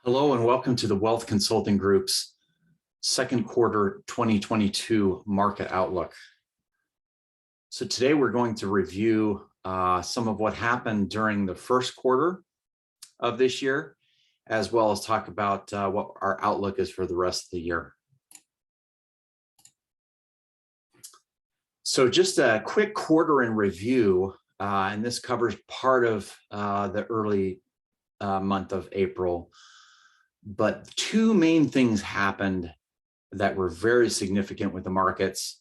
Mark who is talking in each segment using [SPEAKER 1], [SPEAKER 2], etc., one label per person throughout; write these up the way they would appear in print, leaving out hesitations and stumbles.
[SPEAKER 1] Hello and welcome to the Wealth Consulting Group's second quarter 2022 market outlook. So today we're going to review some of what happened during the first quarter of this year, as well as talk about what our outlook is for the rest of the year. So just a quick quarter in review, and this covers part of the early month of April. But two main things happened that were very significant with the markets.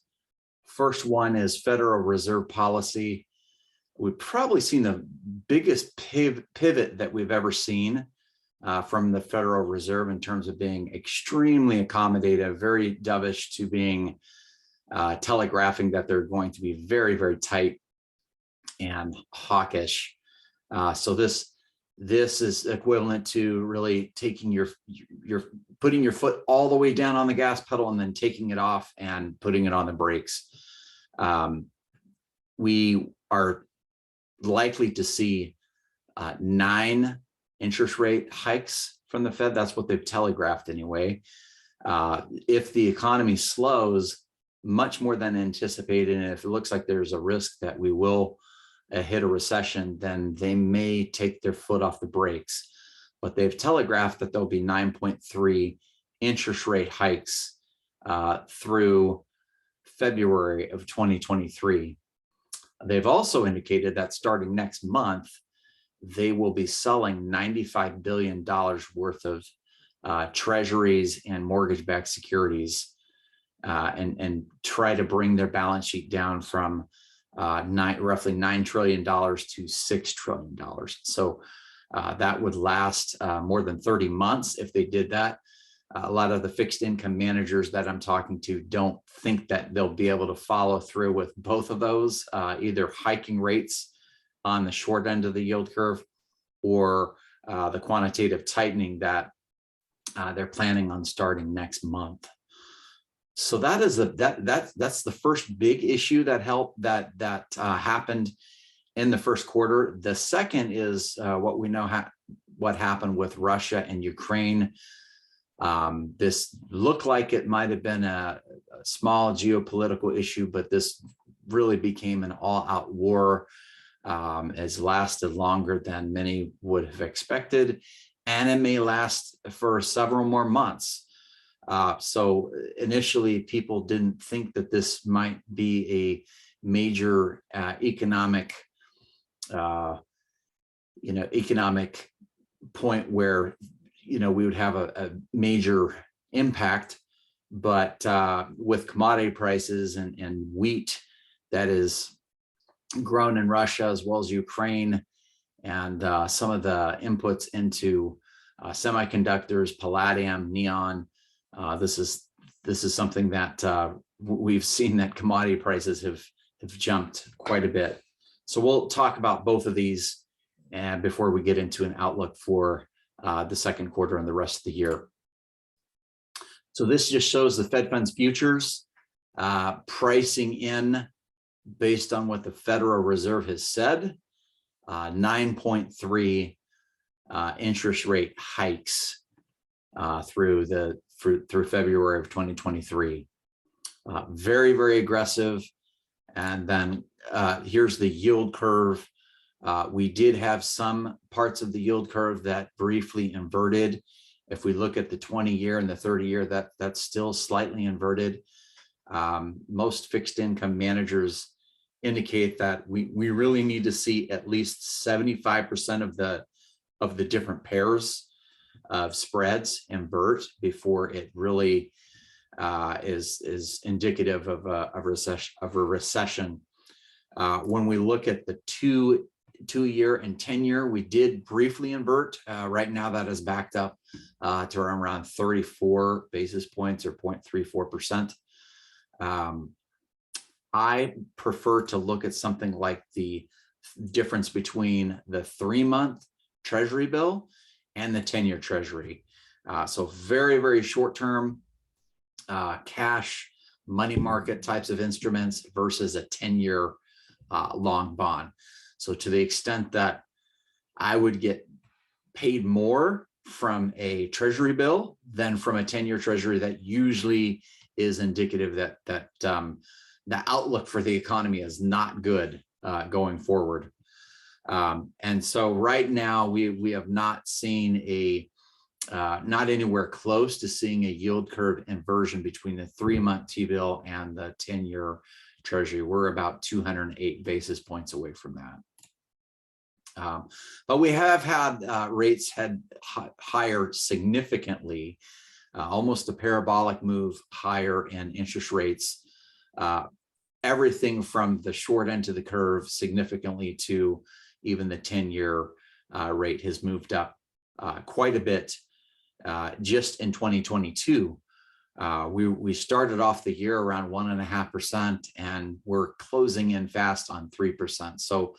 [SPEAKER 1] First one is Federal Reserve policy. We've probably seen the biggest pivot that we've ever seen from the Federal Reserve in terms of being extremely accommodative, very dovish, to being telegraphing that they're going to be very, very tight and hawkish. So this is equivalent to really taking putting your foot all the way down on the gas pedal and then taking it off and putting it on the brakes. We are likely to see 9 interest rate hikes from the Fed. That's what they've telegraphed anyway. If the economy slows much more than anticipated, and if it looks like there's a risk that we will hit a recession, then they may take their foot off the brakes. But they've telegraphed that there'll be 9.3 interest rate hikes through February of 2023. They've also indicated that starting next month, they will be selling $95 billion worth of treasuries and mortgage-backed securities and try to bring their balance sheet down from roughly $9 trillion to $6 trillion. So that would last more than 30 months if they did that. A lot of the fixed income managers that I'm talking to don't think that they'll be able to follow through with both of those, either hiking rates on the short end of the yield curve or the quantitative tightening that they're planning on starting next month. So that is that's the first big issue that happened in the first quarter. The second is what we know what happened with Russia and Ukraine. This looked like it might have been a small geopolitical issue, but this really became an all-out war. Has lasted longer than many would have expected, and it may last for several more months. So initially, people didn't think that this might be a major economic point where we would have a major impact. But with commodity prices and wheat that is grown in Russia as well as Ukraine, and some of the inputs into semiconductors, palladium, neon. This is something that we've seen that commodity prices have jumped quite a bit. So we'll talk about both of these and before we get into an outlook for the second quarter and the rest of the year. So this just shows the Fed funds futures pricing in based on what the Federal Reserve has said, 9.3 interest rate hikes through February of 2023. Very, very aggressive. And then here's the yield curve. We did have some parts of the yield curve that briefly inverted. If we look at the 20-year and the 30-year, that's still slightly inverted. Most fixed income managers indicate that we really need to see at least 75% of the different pairs of spreads invert before it really is indicative of a recession. When we look at the two-year and 10-year, we did briefly invert. Right now, that is backed up to around 34 basis points or 0.34%. I prefer to look at something like the difference between the 3-month Treasury bill and the 10-year Treasury. So very, very short-term cash, money market types of instruments versus a 10-year long bond. So to the extent that I would get paid more from a treasury bill than from a 10-year treasury. That usually is indicative that the outlook for the economy is not good going forward. And so right now we have not seen not anywhere close to seeing a yield curve inversion between the 3-month T-bill and the 10-year treasury. We're about 208 basis points away from that. But we have had rates head higher significantly, almost a parabolic move higher in interest rates. Everything from the short end of the curve significantly to even the 10-year rate has moved up quite a bit just in 2022. We started off the year around 1.5%, and we're closing in fast on 3%. So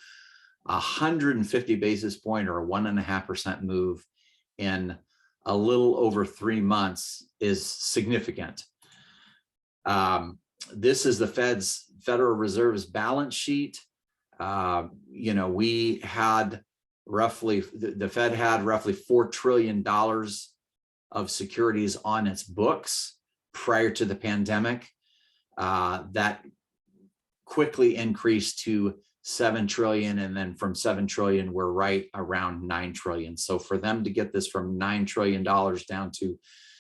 [SPEAKER 1] 150 basis point or a 1.5% move in a little over 3 months is significant. This is the Federal Reserve's balance sheet. We had roughly, the Fed had roughly $4 trillion of securities on its books prior to the pandemic. That quickly increased to 7 trillion. And then from 7 trillion, we're right around 9 trillion. So for them to get this from $9 trillion down to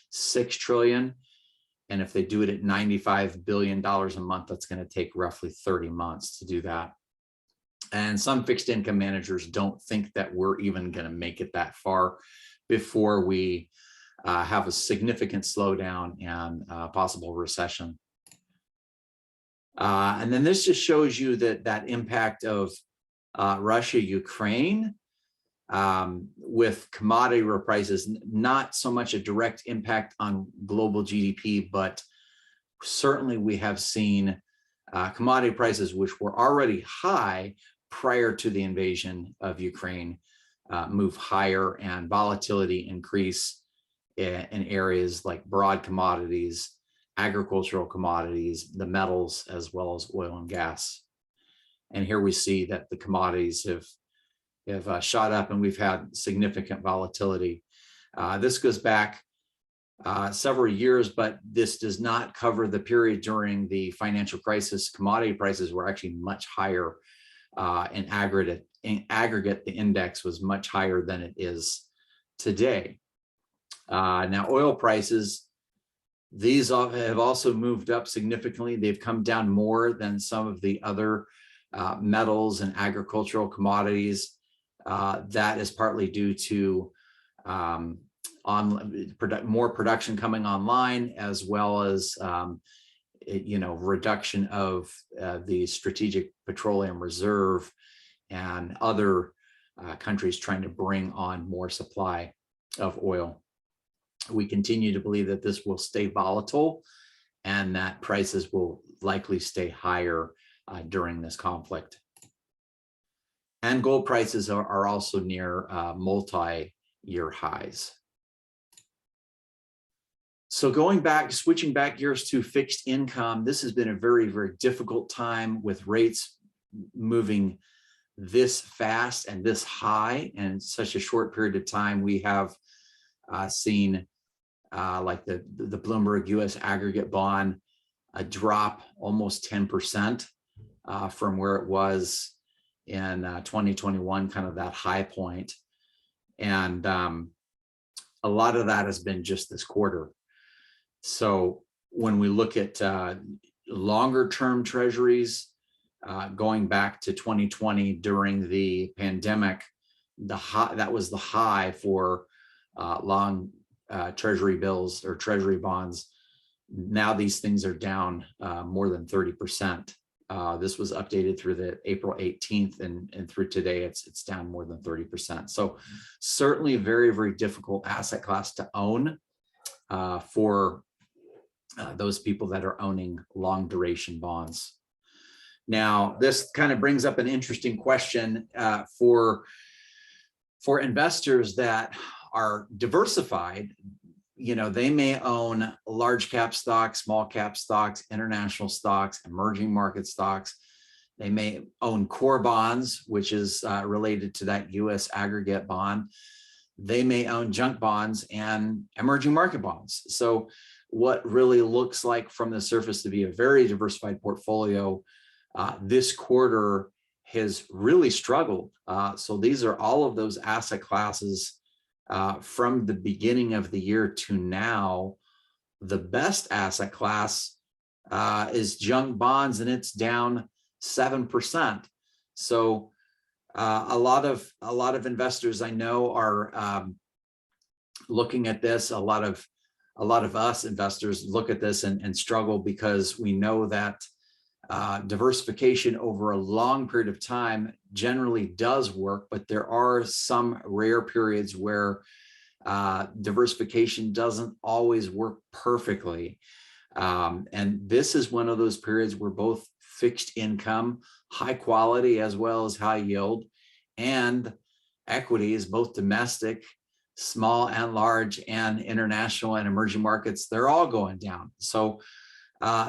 [SPEAKER 1] 6 trillion, and if they do it at $95 billion a month, that's going to take roughly 30 months to do that. And some fixed income managers don't think that we're even going to make it that far before we have a significant slowdown and possible recession. And then this just shows you that impact of Russia, Ukraine, with commodity prices, not so much a direct impact on global GDP, but certainly we have seen commodity prices, which were already high prior to the invasion of Ukraine, move higher, and volatility increase in areas like broad commodities, agricultural commodities, the metals, as well as oil and gas. And here we see that the commodities have shot up, and we've had significant volatility. This goes back several years, but this does not cover the period during the financial crisis. Commodity prices were actually much higher in aggregate. In aggregate, the index was much higher than it is today. Now, oil prices, these have also moved up significantly. They've come down more than some of the other metals and agricultural commodities. That is partly due to more production coming online, as well as reduction of the Strategic Petroleum Reserve and other countries trying to bring on more supply of oil. We continue to believe that this will stay volatile and that prices will likely stay higher during this conflict. And gold prices are also near multi-year highs. So switching back gears to fixed income, this has been a very, very difficult time with rates moving this fast and this high in such a short period of time. We have seen like the Bloomberg US aggregate bond drop almost 10% from where it was in 2021, kind of that high point. And a lot of that has been just this quarter. So when we look at longer term treasuries, going back to 2020 during the pandemic, that was the high for long treasury bills or treasury bonds. Now these things are down more than 30%. This was updated through the April 18th, and through today, it's down more than 30%. So certainly a very, very difficult asset class to own for those people that are owning long duration bonds. Now, this kind of brings up an interesting question for investors that are diversified. They may own large cap stocks, small cap stocks, international stocks, emerging market stocks. They may own core bonds, which is related to that US aggregate bond. they may own junk bonds and emerging market bonds. So what really looks like from the surface to be a very diversified portfolio this quarter has really struggled. So these are all of those asset classes from the beginning of the year to now. The best asset class is junk bonds, and it's down 7%. So a lot of investors I know are looking at this. A lot of us investors look at this and struggle, because we know that diversification over a long period of time generally does work, but there are some rare periods where diversification doesn't always work perfectly. And this is one of those periods where both fixed income, high quality, as well as high yield, and equities, both domestic, small and large, and international and emerging markets, they're all going down. So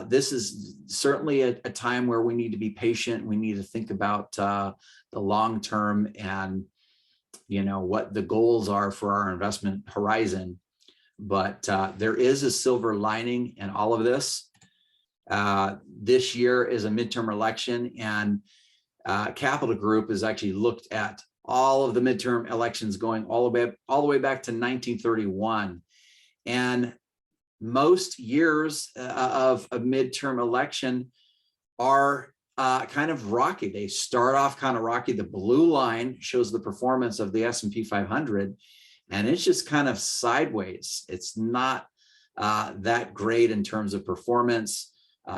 [SPEAKER 1] this is certainly a time where we need to be patient. We need to think about the long term and, you know, what the goals are for our investment horizon. But there is a silver lining in all of this. This year is a midterm election, and Capital Group has actually looked at all of the midterm elections going all the way back to 1931. And most years of a midterm election are kind of rocky. They start off kind of rocky. The blue line shows the performance of the S&P 500, and it's just kind of sideways. It's not that great in terms of performance.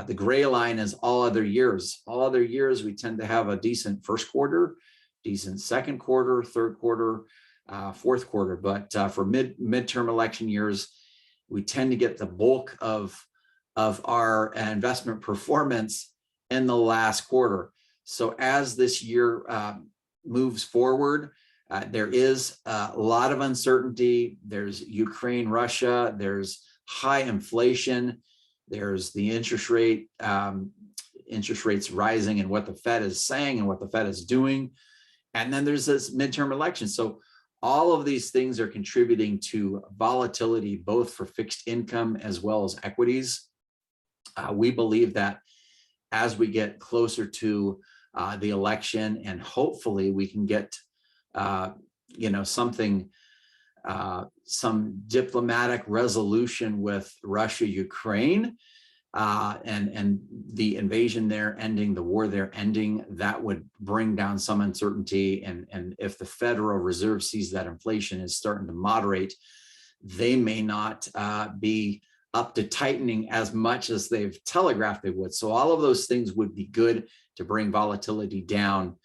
[SPEAKER 1] The gray line is all other years. All other years, we tend to have a decent first quarter, decent second quarter, third quarter, fourth quarter. But for midterm election years, we tend to get the bulk of our investment performance in the last quarter. So as this year moves forward, there is a lot of uncertainty. There's Ukraine, Russia, there's high inflation, there's the interest rates rising, and what the Fed is saying and what the Fed is doing. And then there's this midterm election. So all of these things are contributing to volatility, both for fixed income as well as equities. We believe that as we get closer to the election, and hopefully we can get, some diplomatic resolution with Russia, Ukraine, and the invasion there ending, the war there ending, that would bring down some uncertainty. And if the Federal Reserve sees that inflation is starting to moderate, they may not be up to tightening as much as they've telegraphed they would. So all of those things would be good to bring volatility down.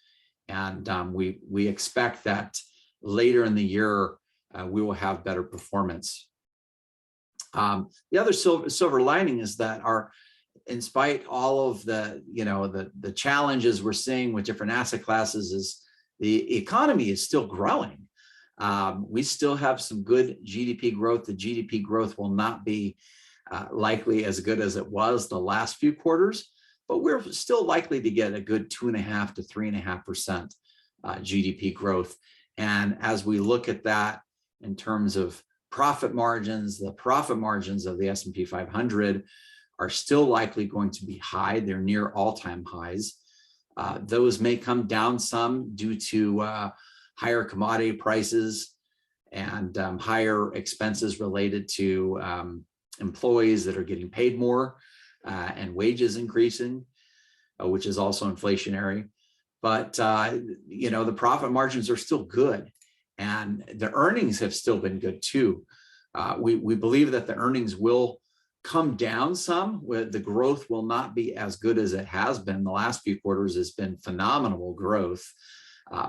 [SPEAKER 1] And we expect that later in the year, we will have better performance. The other silver lining is that in spite all of the challenges we're seeing with different asset classes, is the economy is still growing. We still have some good GDP growth. The GDP growth will not be likely as good as it was the last few quarters, but we're still likely to get a good 2.5% to 3.5% GDP growth. And as we look at that in terms of profit margins, the profit margins of the S&P 500 are still likely going to be high. They're near all-time highs. Those may come down some due to higher commodity prices and higher expenses related to employees that are getting paid more and wages increasing, which is also inflationary. But the profit margins are still good, and the earnings have still been good too. We believe that the earnings will come down some. The growth will not be as good as it has been. The last few quarters has been phenomenal growth.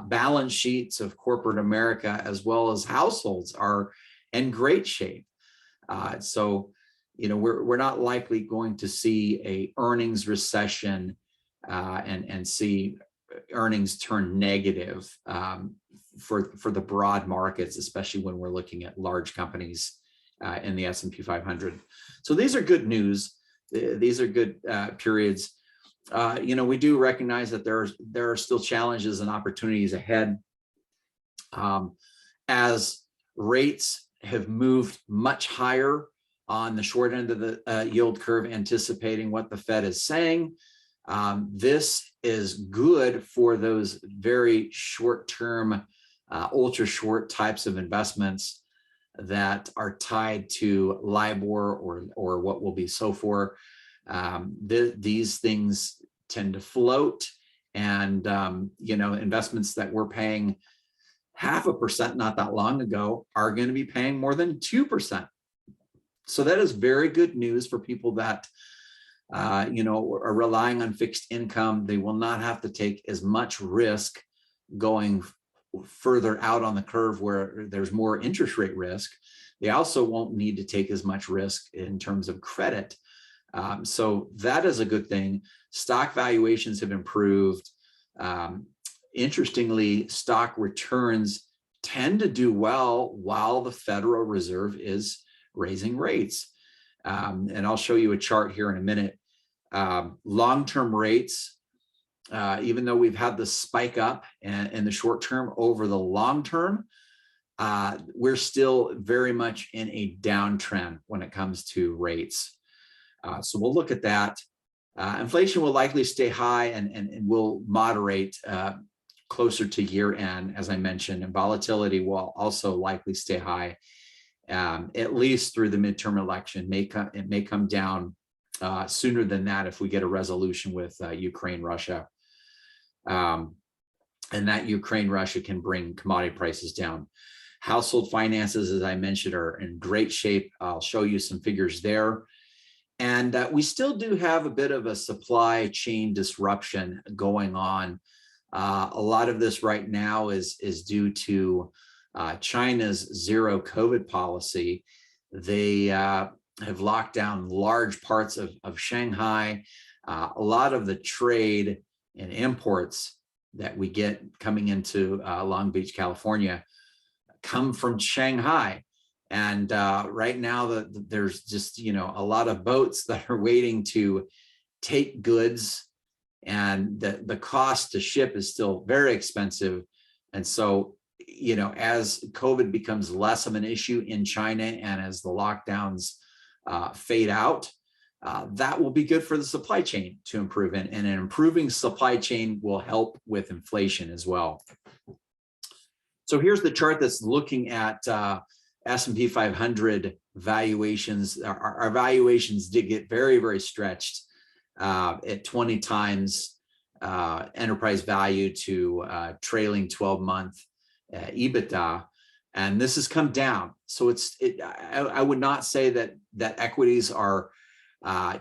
[SPEAKER 1] Balance sheets of corporate America as well as households are in great shape. So we're not likely going to see a earnings recession and see earnings turn negative for the broad markets, especially when we're looking at large companies in the S&P 500. So these are good news. These are good periods. We do recognize that there are still challenges and opportunities ahead. As rates have moved much higher on the short end of the yield curve, anticipating what the Fed is saying. This is good for those very short-term, ultra short types of investments that are tied to LIBOR or what will be SOFR. These things tend to float, and investments that were paying 0.5% not that long ago are going to be paying more than 2%. So that is very good news for people that are relying on fixed income. They will not have to take as much risk going further out on the curve where there's more interest rate risk. They also won't need to take as much risk in terms of credit. So that is a good thing. Stock valuations have improved. Interestingly, stock returns tend to do well while the Federal Reserve is raising rates. And I'll show you a chart here in a minute. Long-term rates, even though we've had the spike up in the short term, over the long term, we're still very much in a downtrend when it comes to rates. So we'll look at that. Inflation will likely stay high and will moderate closer to year end, as I mentioned, and volatility will also likely stay high, at least through the midterm election. It may come down sooner than that if we get a resolution with Ukraine, Russia. And that Ukraine, Russia can bring commodity prices down. Household finances, as I mentioned, are in great shape. I'll show you some figures there. And we still do have a bit of a supply chain disruption going on. A lot of this right now is due to China's zero COVID policy. They have locked down large parts of Shanghai. A lot of the trade and imports that we get coming into Long Beach, California, come from Shanghai. And right now, there's just a lot of boats that are waiting to take goods, and the cost to ship is still very expensive. And so, as COVID becomes less of an issue in China and as the lockdowns fade out, that will be good for the supply chain to improve. And an improving supply chain will help with inflation as well. So here's the chart that's looking at S&P 500 valuations. Our valuations did get very, very stretched at 20 times enterprise value to trailing 12-month EBITDA, and this has come down. So I would not say that equities are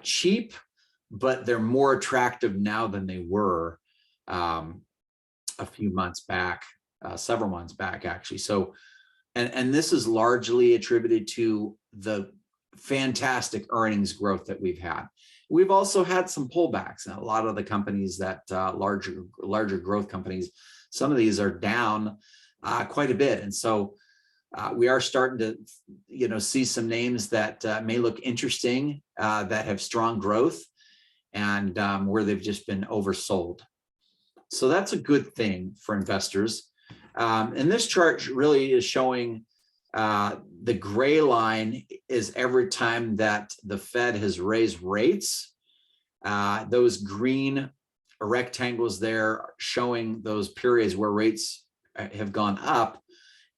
[SPEAKER 1] cheap, but they're more attractive now than they were a few months back, several months back actually. So. And this is largely attributed to the fantastic earnings growth that we've had. We've also had some pullbacks, and a lot of the companies that larger growth companies, some of these are down quite a bit. And so we are starting to see some names that may look interesting, that have strong growth, and where they've just been oversold. So that's a good thing for investors. And this chart really is showing the gray line is every time that the Fed has raised rates. Those green rectangles there showing those periods where rates have gone up,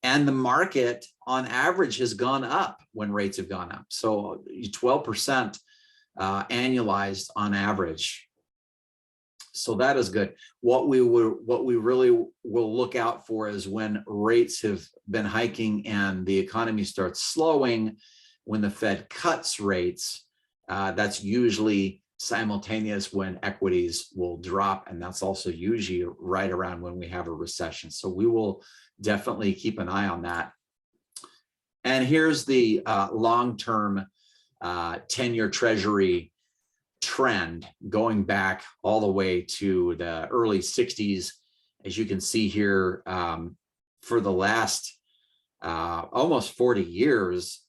[SPEAKER 1] and the market on average has gone up when rates have gone up. So 12% annualized on average. So that is good. What we really will look out for is when rates have been hiking and the economy starts slowing. When the Fed cuts rates, that's usually simultaneous when equities will drop, and that's also usually right around when we have a recession. So we will definitely keep an eye on that. And here's the long-term 10-year Treasury trend going back all the way to the early 60s. As you can see here, for the last almost 40 years,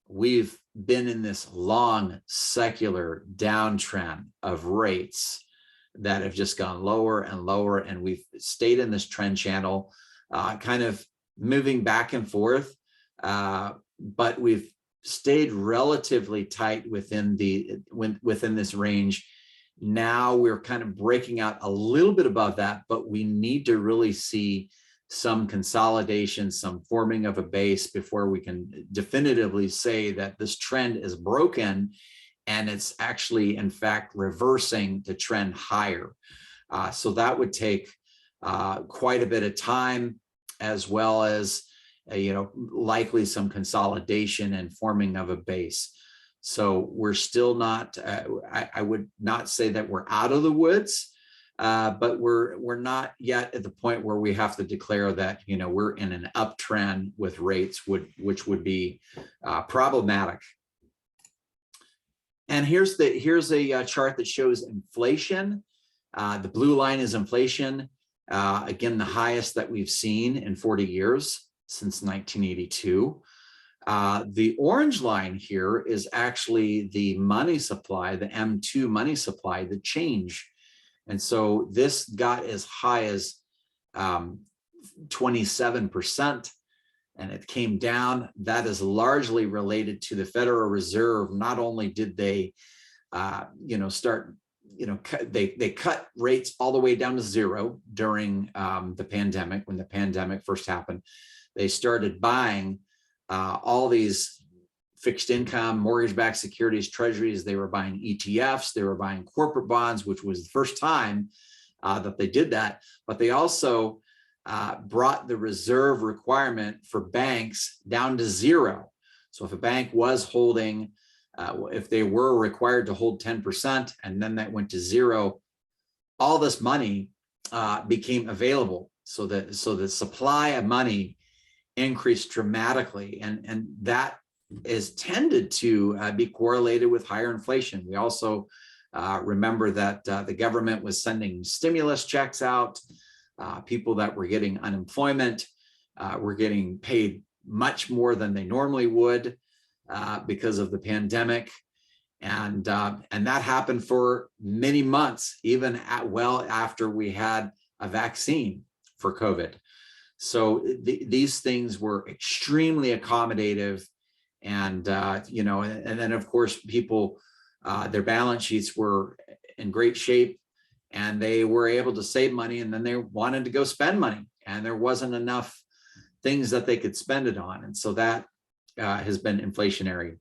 [SPEAKER 1] we've been in this long secular downtrend of rates that have just gone lower and lower, and we've stayed in this trend channel, kind of moving back and forth but we've stayed relatively tight within this range. Now we're kind of breaking out a little bit above that, but we need to really see some consolidation, some forming of a base before we can definitively say that this trend is broken and it's actually, in fact, reversing the trend higher. So that would take quite a bit of time, as well as likely some consolidation and forming of a base. So we're still not, I would not say that we're out of the woods, but we're not yet at the point where we have to declare that, we're in an uptrend with rates, which would be problematic. And here's a chart that shows inflation. The blue line is inflation. Again, the highest that we've seen in 40 years since 1982. The orange line here is actually the money supply, the M2 money supply, the change. And so this got as high as 27%, and it came down. That is largely related to the Federal Reserve. Not only did they, they cut rates all the way down to zero during the pandemic. When the pandemic first happened, they started buying all these fixed income, mortgage-backed securities, treasuries. They were buying ETFs. They were buying corporate bonds, which was the first time that they did that. But they also brought the reserve requirement for banks down to zero. So if a bank was holding, if they were required to hold 10%, and then that went to zero, all this money became available. So the supply of money increased dramatically, and that is tended to be correlated with higher inflation. We also remember that the government was sending stimulus checks out. People that were getting unemployment were getting paid much more than they normally would because of the pandemic, and that happened for many months, even well after we had a vaccine for COVID. So these things were extremely accommodative, and and then of course people, their balance sheets were in great shape, and they were able to save money, and then they wanted to go spend money, and there wasn't enough things that they could spend it on, and so that has been inflationary.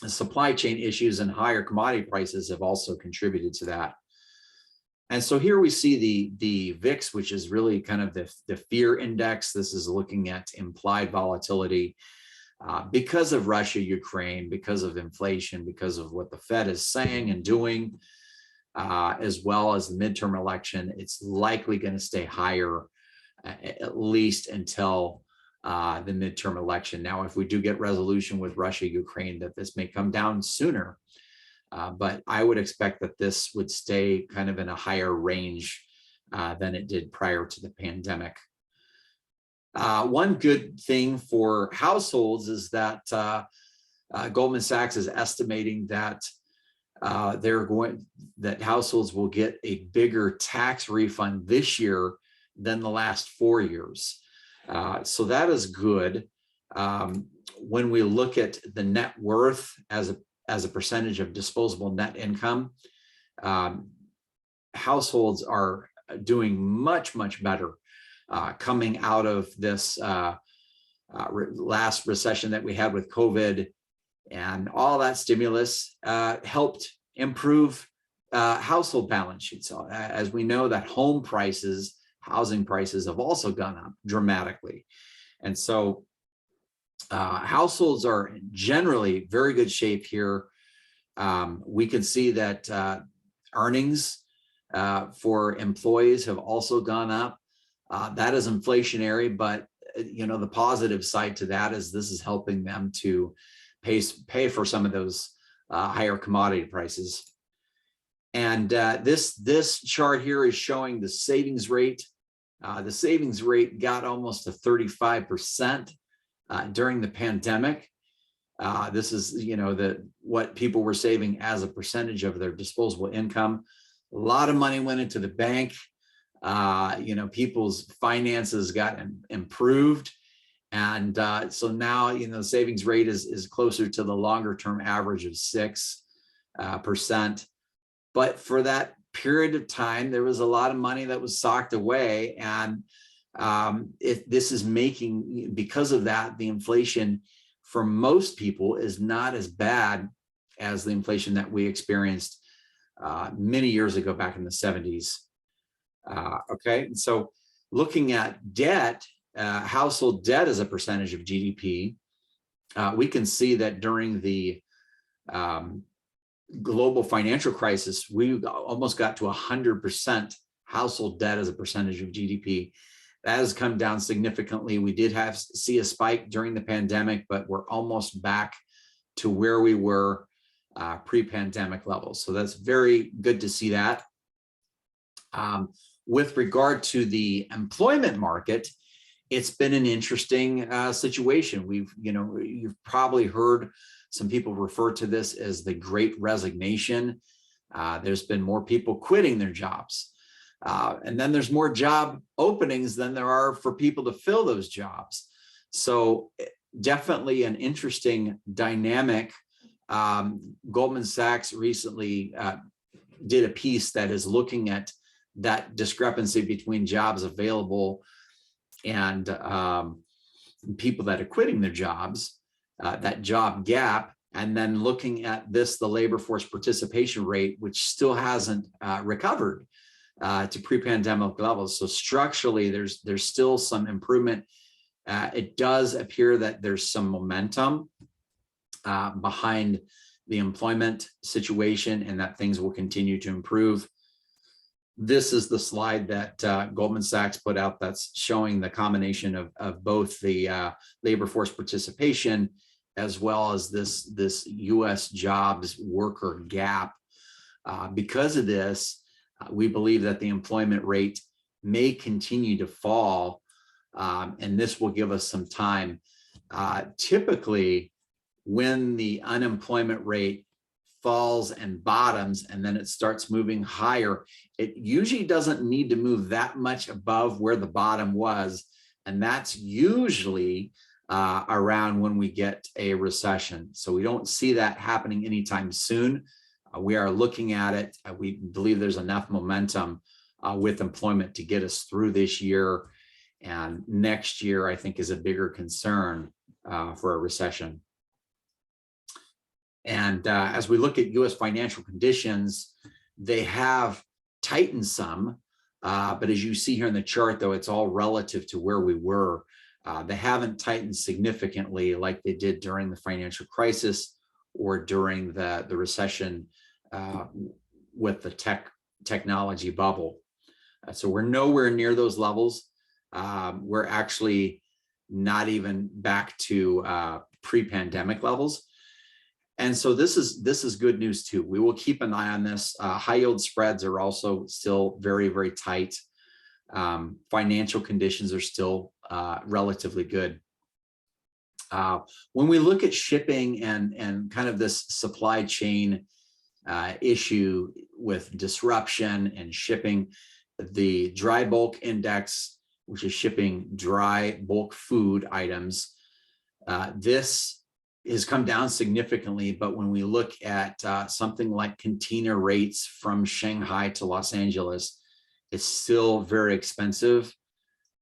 [SPEAKER 1] The supply chain issues and higher commodity prices have also contributed to that. And so here we see the VIX, which is really kind of the fear index. This is looking at implied volatility because of Russia, Ukraine, because of inflation, because of what the Fed is saying and doing, as well as the midterm election. It's likely going to stay higher at least until the midterm election. Now, if we do get resolution with Russia, Ukraine, that this may come down sooner. But I would expect that this would stay kind of in a higher range than it did prior to the pandemic. One good thing for households is that Goldman Sachs is estimating that that households will get a bigger tax refund this year than the last 4 years. So that is good. When we look at the net worth as a percentage of disposable net income, households are doing much, much better coming out of this last recession that we had with COVID, and all that stimulus helped improve household balance sheets. As we know, that home prices, housing prices have also gone up dramatically. And so households are generally very good shape here. We can see that earnings for employees have also gone up. That is inflationary, but the positive side to that is this is helping them to pay for some of those higher commodity prices. And this chart here is showing the savings rate. The savings rate got almost to 35% during the pandemic. This is, what people were saving as a percentage of their disposable income. A lot of money went into the bank. People's finances got improved, And so now, you know, the savings rate is closer to the longer term average of 6%. But for that period of time, there was a lot of money that was socked away. And this is making, because of that, the inflation for most people is not as bad as the inflation that we experienced many years ago, back in the 70s. Okay, and so looking at debt, household debt as a percentage of GDP, we can see that during the global financial crisis, we almost got to 100% household debt as a percentage of GDP. That has come down significantly. We did see a spike during the pandemic, but we're almost back to where we were pre-pandemic levels. So that's very good to see that. With regard to the employment market, it's been an interesting situation. You've probably heard some people refer to this as the Great Resignation. There's been more people quitting their jobs. And then there's more job openings than there are for people to fill those jobs. So definitely an interesting dynamic. Goldman Sachs recently did a piece that is looking at that discrepancy between jobs available and people that are quitting their jobs, that job gap, and then looking at this, the labor force participation rate, which still hasn't recovered to pre-pandemic levels. So structurally, there's still some improvement. It does appear that there's some momentum behind the employment situation, and that things will continue to improve. This is the slide that Goldman Sachs put out that's showing the combination of both the labor force participation as well as this U.S. jobs worker gap. Because of this, we believe that the employment rate may continue to fall, and this will give us some time. Typically, when the unemployment rate falls and bottoms and then it starts moving higher, it usually doesn't need to move that much above where the bottom was. And that's usually around when we get a recession. So we don't see that happening anytime soon. We are looking at it. We believe there's enough momentum with employment to get us through this year. And next year, I think, is a bigger concern for a recession. And as we look at U.S. financial conditions, they have tightened some, but as you see here in the chart, though, it's all relative to where we were. They haven't tightened significantly like they did during the financial crisis or during the recession with the technology bubble. So we're nowhere near those levels. We're actually not even back to pre-pandemic levels. And so this is good news too. We will keep an eye on this. High yield spreads are also still very, very tight. Financial conditions are still relatively good. When we look at shipping and kind of this supply chain issue with disruption and shipping, the dry bulk index, which is shipping dry bulk food items, this has come down significantly. But when we look at something like container rates from Shanghai to Los Angeles, it's still very expensive.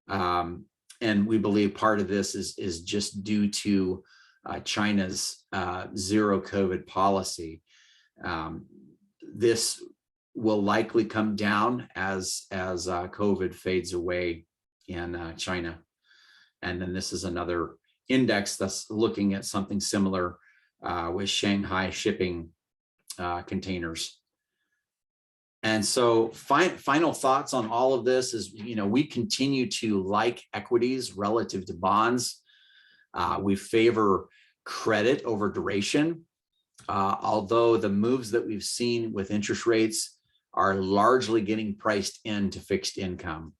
[SPEAKER 1] And we believe part of this is just due to China's zero COVID policy. This will likely come down as COVID fades away in China. And then this is another index that's looking at something similar with Shanghai shipping containers. And so final thoughts on all of this is, we continue to like equities relative to bonds. We favor credit over duration, although the moves that we've seen with interest rates are largely getting priced into fixed income.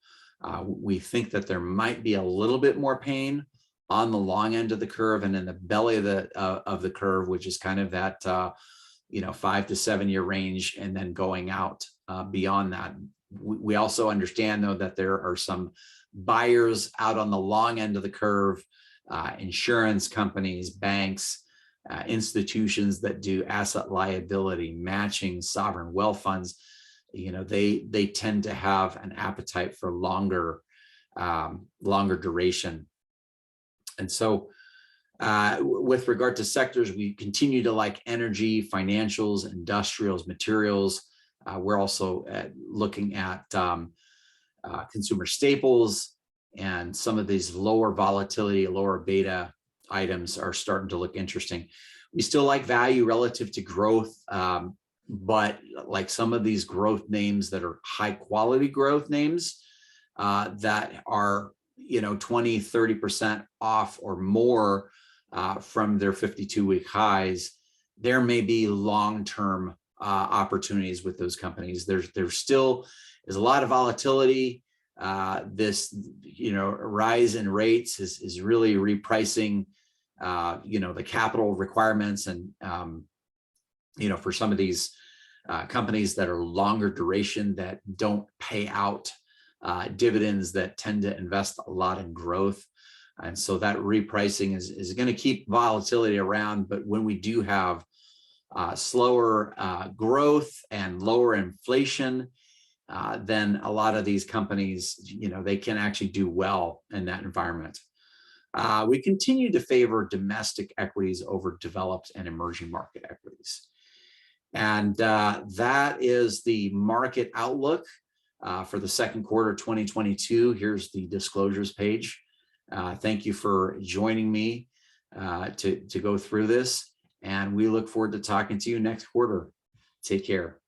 [SPEAKER 1] We think that there might be a little bit more pain on the long end of the curve and in the belly of the curve, which is kind of that 5 to 7 year range, and then going out beyond that. We also understand, though, that there are some buyers out on the long end of the curve insurance companies, banks, institutions that do asset liability matching, sovereign wealth funds, they tend to have an appetite for longer duration. And so with regard to sectors, we continue to like energy, financials, industrials, materials. We're also looking at consumer staples, and some of these lower volatility, lower beta items are starting to look interesting. We still like value relative to growth, but like some of these growth names that are high quality growth names that are 20-30% off or more from their 52-week highs, there may be long-term opportunities with those companies. There's still is a lot of volatility. This rise in rates is really repricing the capital requirements, and for some of these companies that are longer duration, that don't pay out dividends, that tend to invest a lot in growth. And so that repricing is going to keep volatility around. But when we do have slower growth and lower inflation, then a lot of these companies, they can actually do well in that environment. We continue to favor domestic equities over developed and emerging market equities. And that is the market outlook for the second quarter 2022. Here's the disclosures page. Thank you for joining me to go through this, and we look forward to talking to you next quarter. Take care.